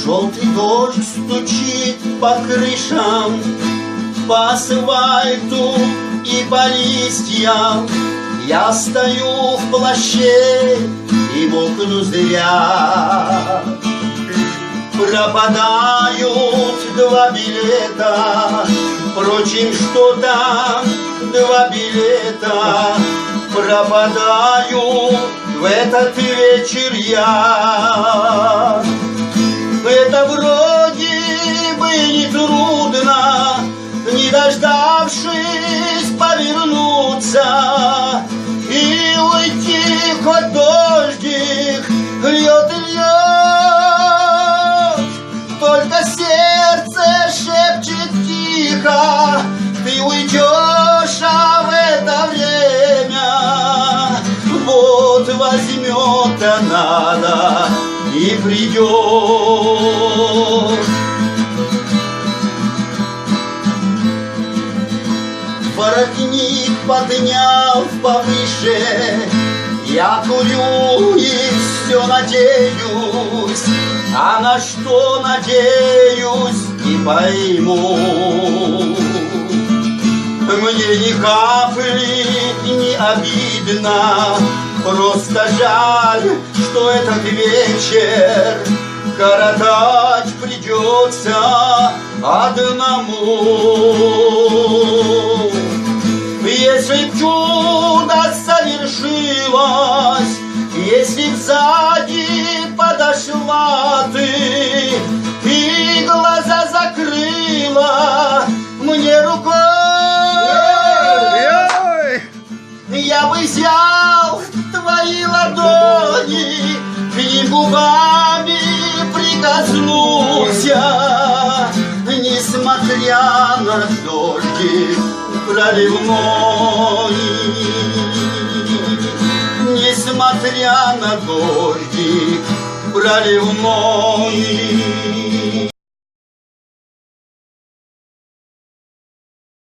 Желтый дождь стучит по крышам, по асфальту и по листьям. Я стою в плаще и мокну зря. Пропадают 2 билета, впрочем, что там 2 билета. Пропадаю в этот вечер я. Это вроде бы не трудно, не дождавшись повернуться и уйти, хоть дождик льет и льет. Только сердце шепчет тихо: ты уйдешь, а в это время вот возьмет надо и придет. Воротник поднял повыше, я курю и все надеюсь, а на что надеюсь, не пойму. Мне ни капли не обидно, просто жаль, что этот вечер коротать придется одному. Если б чудо совершилось, если б сзади подошла ты и глаза закрыла мне рукой, я бы взял твои ладони, к ним губами прикоснулся, несмотря на дождик проливной, несмотря на дождик проливной.